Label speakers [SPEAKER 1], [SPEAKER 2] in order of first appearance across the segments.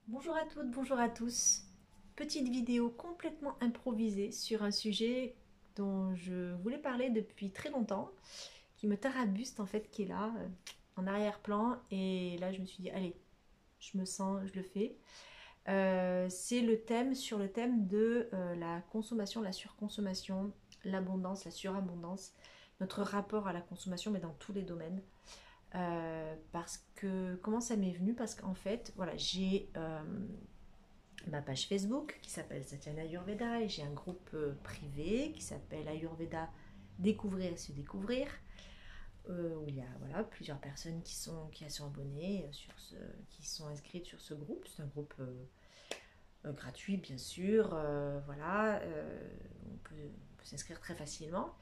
[SPEAKER 1] Bonjour à toutes, bonjour à tous. Petite vidéo complètement improvisée sur un sujet dont je voulais parler depuis très longtemps, qui me tarabuste en fait, qui est là, en arrière-plan. Et là, je me suis dit, allez, je me sens, je le fais. C'est sur le thème de la consommation, la surconsommation, l'abondance, la surabondance, notre rapport à la consommation, mais dans tous les domaines. Parce que, comment ça m'est venu? Parce qu'en fait, voilà, j'ai ma page Facebook qui s'appelle Satyana Ayurveda et j'ai un groupe privé qui s'appelle Ayurveda Découvrir et se découvrir, où il y a voilà, plusieurs personnes qui sont abonnées, qui sont inscrites sur ce groupe. C'est un groupe gratuit bien sûr, voilà, on peut s'inscrire très facilement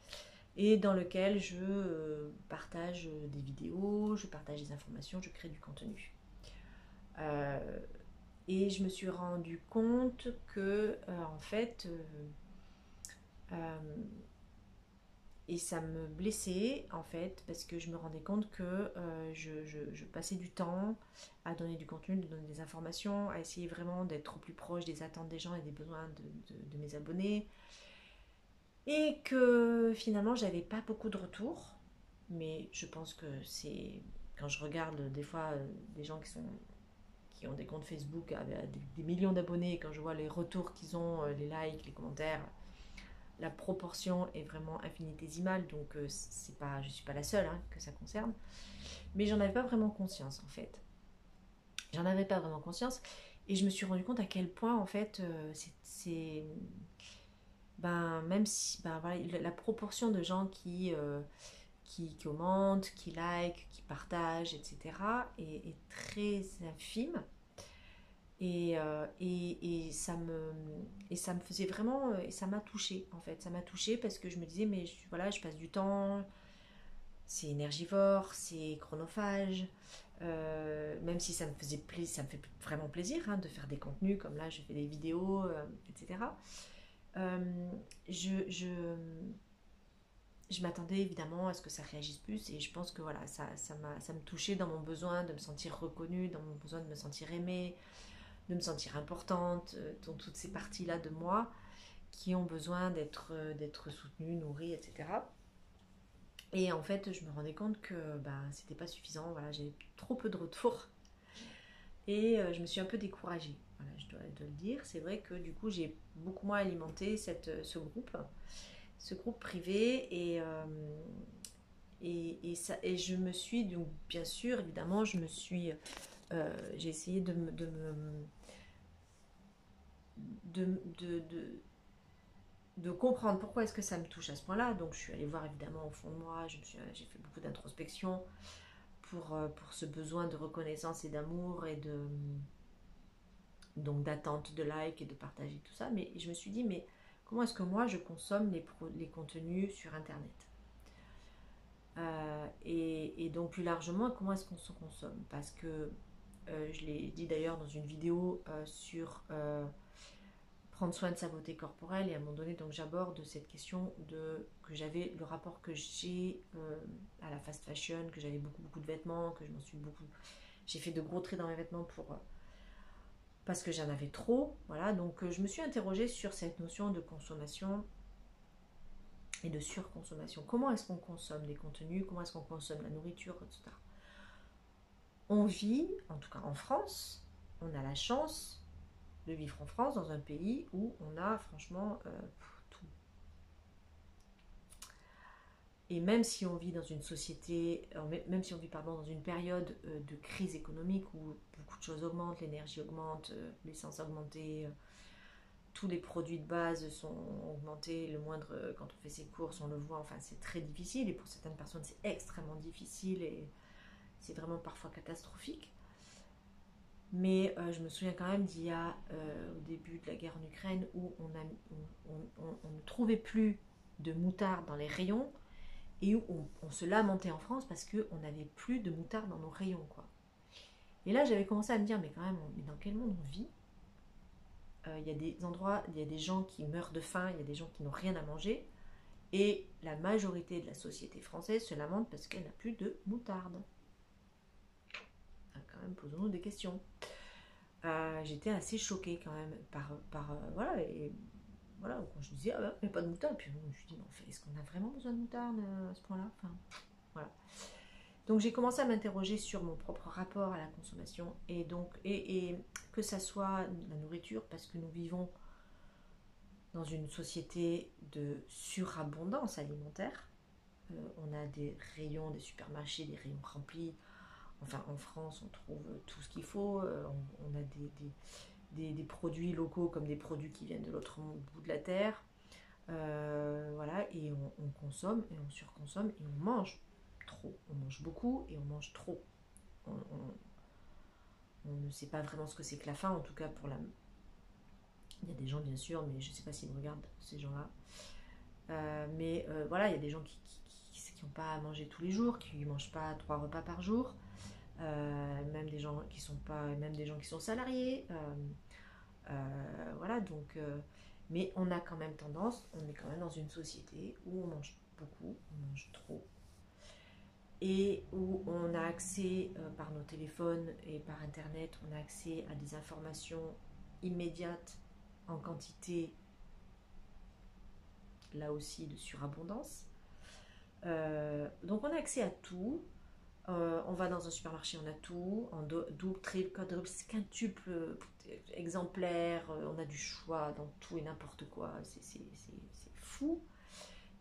[SPEAKER 1] et dans lequel je partage des vidéos, je partage des informations, je crée du contenu. Euh, Et je me suis rendu compte que, en fait, euh, et ça me blessait, en fait, parce que je me rendais compte que je passais du temps à donner du contenu, de donner des informations, à essayer vraiment d'être au plus proche des attentes des gens et des besoins de mes abonnés. Et que finalement, j'avais pas beaucoup de retours. Mais je pense que c'est. Quand je regarde des fois des gens qui ont des comptes Facebook avec des millions d'abonnés, quand je vois les retours qu'ils ont, les likes, les commentaires, la proportion est vraiment infinitésimale, donc c'est pas, je suis pas la seule hein, que ça concerne. Mais j'en avais pas vraiment conscience en fait. J'en avais pas vraiment conscience et je me suis rendu compte à quel point en fait ben même si ben voilà la proportion de gens qui commentent, qui like, qui partagent, etc. est très infime. Et ça me faisait vraiment, et ça m'a touchée en fait, ça m'a touchée parce que je me disais, mais voilà, je passe du temps, c'est énergivore, c'est chronophage, même si ça me faisait plaisir, ça me fait vraiment plaisir hein, de faire des contenus, comme là je fais des vidéos, etc. Euh, je, je, je m'attendais évidemment à ce que ça réagisse plus et je pense que voilà, ça me touchait dans mon besoin de me sentir reconnue, dans mon besoin de me sentir aimée, de me sentir importante, dans toutes ces parties-là de moi qui ont besoin d'être soutenues, nourries, etc. Et en fait, je me rendais compte que ben, c'était pas suffisant, voilà, j'avais trop peu de retours et je me suis un peu découragée. Voilà, je dois le dire. C'est vrai que du coup, j'ai beaucoup moins alimenté ce groupe privé et je me suis donc bien sûr évidemment j'ai essayé de, de, de, de comprendre pourquoi est-ce que ça me touche à ce point-là. Donc je suis allée voir évidemment au fond de moi, j'ai fait beaucoup d'introspection pour ce besoin de reconnaissance et d'amour et donc d'attente de like et de partager tout ça. Mais je me suis dit, mais comment est-ce que moi je consomme les contenus sur Internet et donc plus largement, comment est-ce qu'on se consomme? Parce que je l'ai dit d'ailleurs dans une vidéo sur prendre soin de sa beauté corporelle et à un moment donné donc j'aborde cette question de que j'avais le rapport que j'ai à la fast fashion, que j'avais beaucoup de vêtements, que je m'en suis beaucoup j'ai fait de gros traits dans mes vêtements pour parce que j'en avais trop, voilà, donc je me suis interrogée sur cette notion de consommation et de surconsommation. Comment est-ce qu'on consomme les contenus, comment est-ce qu'on consomme la nourriture, etc. On vit, en tout cas en France, on a la chance de vivre en France dans un pays où on a franchement tout. Et même si on vit dans une société, même si on vit pardon, dans une période de crise économique où beaucoup de choses augmentent, l'énergie augmente, l'essence a augmenté, tous les produits de base sont augmentés, le moindre, quand on fait ses courses, on le voit, enfin c'est très difficile et pour certaines personnes c'est extrêmement difficile et c'est vraiment parfois catastrophique. Mais je me souviens quand même d'il y a, au début de la guerre en Ukraine, où on ne trouvait plus de moutarde dans les rayons et où on se lamentait en France parce qu'on n'avait plus de moutarde dans nos rayons, quoi. Et là, j'avais commencé à me dire, mais quand même, mais dans quel monde on vit? Il y a des endroits, il y a des gens qui meurent de faim, il y a des gens qui n'ont rien à manger, et la majorité de la société française se lamente parce qu'elle n'a plus de moutarde. Quand même, posons-nous des questions. j'étais assez choquée quand même voilà, et voilà, quand je disais, ah ben, mais pas de moutarde, puis bon, je me suis dit, mais en fait, est-ce qu'on a vraiment besoin de moutarde à ce point-là? Enfin, voilà. Donc j'ai commencé à m'interroger sur mon propre rapport à la consommation, et donc, et que ça soit la nourriture, parce que nous vivons dans une société de surabondance alimentaire. On a des rayons, des supermarchés, des rayons remplis. Enfin, en France, on trouve tout ce qu'il faut. On a des produits locaux comme des produits qui viennent de l'autre bout de la terre. Voilà, et on consomme et on surconsomme et on mange trop. On mange beaucoup et on mange trop. On ne sait pas vraiment ce que c'est que la faim, en tout cas pour la... Il y a des gens bien sûr, mais je ne sais pas s'ils me regardent, ces gens-là. Voilà, il y a des gens qui n'ont pas à manger tous les jours, qui ne mangent pas 3 repas par jour. Même des gens qui sont pas, même des gens qui sont salariés. Voilà, donc... mais on a quand même tendance, on est quand même dans une société où on mange beaucoup, on mange trop, et où on a accès par nos téléphones et par internet, on a accès à des informations immédiates en quantité, là aussi de surabondance. Donc on a accès à tout. On va dans un supermarché, on a tout, en double, triple, quadruple, quintuple exemplaire, on a du choix dans tout et n'importe quoi, c'est fou.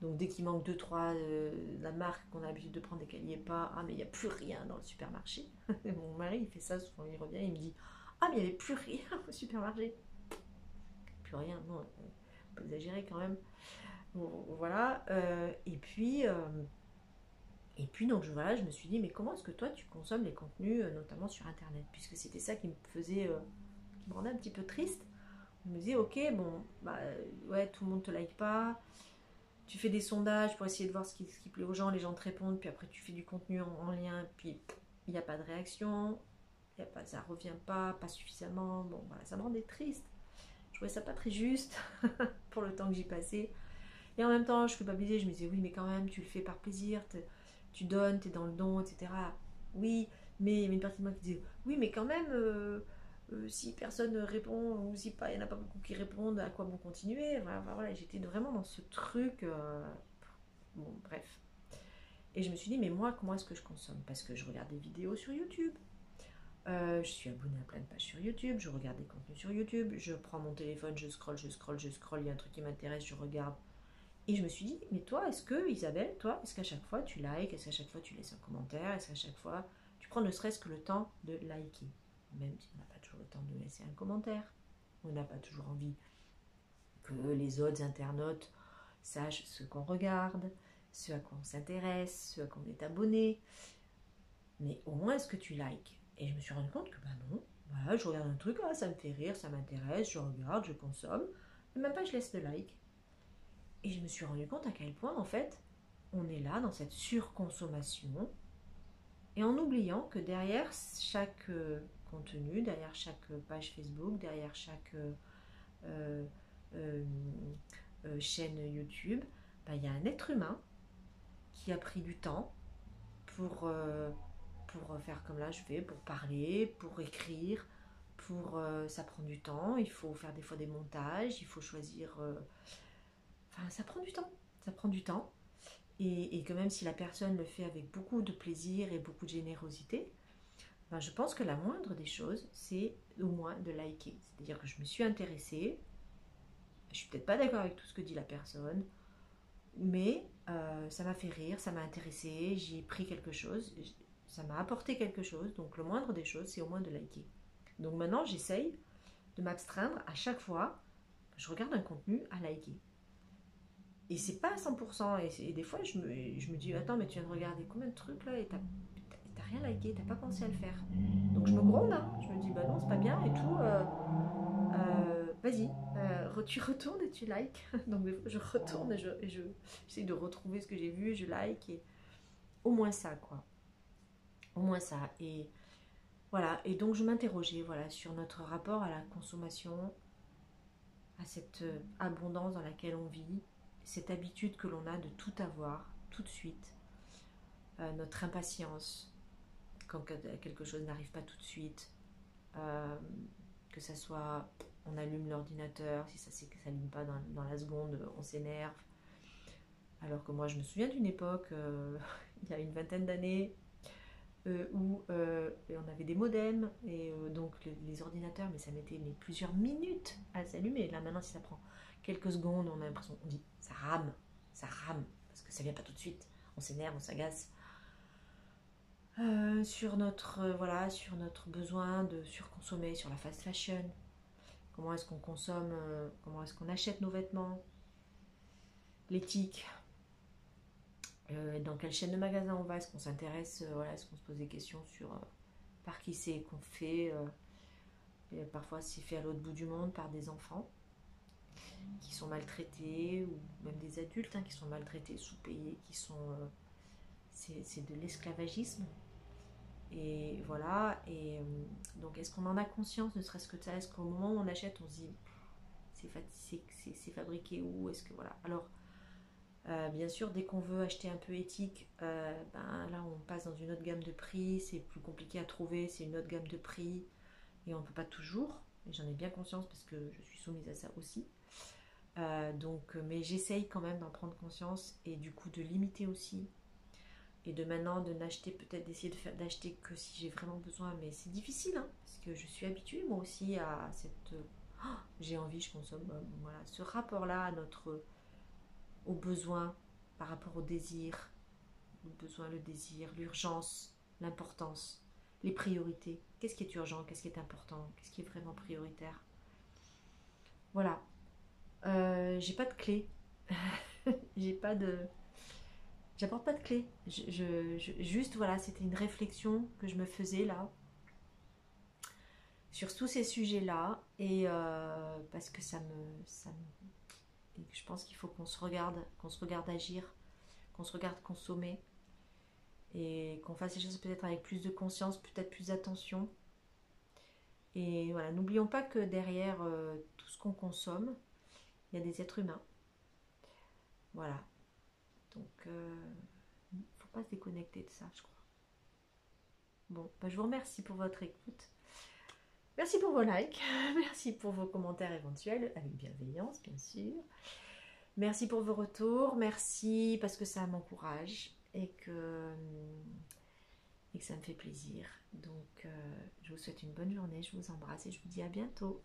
[SPEAKER 1] Donc dès qu'il manque 2-3 la marque qu'on a l'habitude de prendre et qu'elle n'y est pas, ah mais il n'y a plus rien dans le supermarché. Mon mari il fait ça souvent, il revient, il me dit ah mais il n'y avait plus rien au supermarché. Plus rien, non, on peut exagérer quand même. Bon, voilà, et puis donc voilà, je me suis dit mais comment est-ce que toi tu consommes les contenus, notamment sur internet, puisque c'était ça qui me faisait, qui me rendait un petit peu triste. Je me disais ok bon bah ouais, tout le monde te like pas, tu fais des sondages pour essayer de voir ce qui plaît aux gens, les gens te répondent, puis après tu fais du contenu en lien, puis il n'y a pas de réaction, ça revient pas suffisamment, bon voilà, ça me rendait triste. Je trouvais ça pas très juste pour le temps que j'y passais. Et en même temps, je culpabilisais, je me disais oui mais quand même tu le fais par plaisir, tu donnes, tu es dans le don, etc. Oui, mais une partie de moi qui disait oui mais quand même, si personne ne répond, ou si pas, il n'y en a pas beaucoup qui répondent, à quoi bon continuer. Voilà, j'étais vraiment dans ce truc, bon bref. Et je me suis dit mais moi comment est-ce que je consomme? Parce que je regarde des vidéos sur YouTube, je suis abonnée à plein de pages sur YouTube, je regarde des contenus sur YouTube, je prends mon téléphone, je scrolle, il y a un truc qui m'intéresse, je regarde. Et je me suis dit, mais toi, est-ce que, Isabelle, toi, est-ce qu'à chaque fois tu likes, est-ce qu'à chaque fois tu laisses un commentaire, est-ce qu'à chaque fois tu prends ne serait-ce que le temps de liker? Même si on n'a pas toujours le temps de laisser un commentaire, on n'a pas toujours envie que les autres internautes sachent ce qu'on regarde, ce à quoi on s'intéresse, ce à quoi on est abonné. Mais au moins, est-ce que tu likes? Et je me suis rendu compte que bah non, voilà, je regarde un truc, ah, ça me fait rire, ça m'intéresse, je regarde, je consomme, et même pas je laisse de like. Et je me suis rendu compte à quel point, en fait, on est là dans cette surconsommation, et en oubliant que derrière chaque contenu, derrière chaque page Facebook, derrière chaque chaîne YouTube, bah, y a un être humain qui a pris du temps pour faire comme là je fais, pour parler, pour écrire, ça prend du temps, il faut faire des fois des montages, il faut choisir... Enfin, ça prend du temps, ça prend du temps. Et que même si la personne le fait avec beaucoup de plaisir et beaucoup de générosité, ben je pense que la moindre des choses, c'est au moins de liker. C'est-à-dire que je me suis intéressée, je suis peut-être pas d'accord avec tout ce que dit la personne, mais ça m'a fait rire, ça m'a intéressé, j'y ai pris quelque chose, ça m'a apporté quelque chose, donc le moindre des choses, c'est au moins de liker. Donc maintenant, j'essaye de m'abstreindre à chaque fois que je regarde un contenu à liker. Et c'est pas à 100%. Et des fois, je me dis, attends, mais tu viens de regarder combien de trucs là et t'as rien liké, t'as pas pensé à le faire. Donc je me gronde, hein. Je me dis, bah non, c'est pas bien et tout. Vas-y, tu retournes et tu likes. Donc des fois, je retourne et j'essaie de retrouver ce que j'ai vu, je like. Et au moins ça, quoi. Au moins ça. Et voilà. Et donc je m'interrogeais voilà, sur notre rapport à la consommation, à cette abondance dans laquelle on vit, cette habitude que l'on a de tout avoir tout de suite, notre impatience quand quelque chose n'arrive pas tout de suite, que que ça soit, on allume l'ordinateur, si ça ne s'allume pas dans la seconde, on s'énerve. Alors que moi, je me souviens d'une époque, il y a une vingtaine d'années, où on avait des modems, et donc les ordinateurs, mais ça mettait plusieurs minutes à s'allumer. Là, maintenant, si ça prend quelques secondes, on a l'impression, on dit, ça rame, parce que ça vient pas tout de suite. On s'énerve, on s'agace. Sur sur notre besoin de surconsommer, sur la fast fashion. Comment est-ce qu'on consomme, comment est-ce qu'on achète nos vêtements, l'éthique, dans quelle chaîne de magasins on va, est-ce qu'on s'intéresse, est-ce qu'on se pose des questions sur par qui c'est qu'on fait, et parfois c'est fait à l'autre bout du monde par des enfants qui sont maltraités, ou même des adultes qui sont maltraités, sous-payés, c'est de l'esclavagisme. Et voilà, et donc est-ce qu'on en a conscience, ne serait-ce que de ça, est-ce qu'au moment où on achète, on se dit c'est fabriqué où, est-ce que voilà. Alors, bien sûr, dès qu'on veut acheter un peu éthique, là on passe dans une autre gamme de prix, c'est plus compliqué à trouver, c'est une autre gamme de prix, et on ne peut pas toujours, et j'en ai bien conscience parce que je suis soumise à ça aussi. Mais j'essaye quand même d'en prendre conscience, et du coup de limiter aussi. Et de maintenant de n'acheter, peut-être d'essayer d'acheter que si j'ai vraiment besoin, mais c'est difficile, parce que je suis habituée moi aussi à cette j'ai envie, je consomme, voilà, ce rapport-là à au besoin par rapport au désir, le besoin, le désir, l'urgence, l'importance, les priorités. Qu'est-ce qui est urgent, qu'est-ce qui est important, qu'est-ce qui est vraiment prioritaire. Voilà. J'ai pas de clé. j'ai pas de J'apporte pas de clé. Juste, voilà, c'était une réflexion que je me faisais là, sur tous ces sujets-là, et parce que et je pense qu'il faut qu'on se regarde agir, qu'on se regarde consommer, et qu'on fasse les choses peut-être avec plus de conscience, peut-être plus d'attention. Et voilà, n'oublions pas que derrière tout ce qu'on consomme, il y a des êtres humains. Voilà. Donc, faut pas se déconnecter de ça, je crois. Bon, je vous remercie pour votre écoute. Merci pour vos likes, merci pour vos commentaires éventuels, avec bienveillance bien sûr. Merci pour vos retours, merci parce que ça m'encourage et que ça me fait plaisir. Donc je vous souhaite une bonne journée, je vous embrasse et je vous dis à bientôt.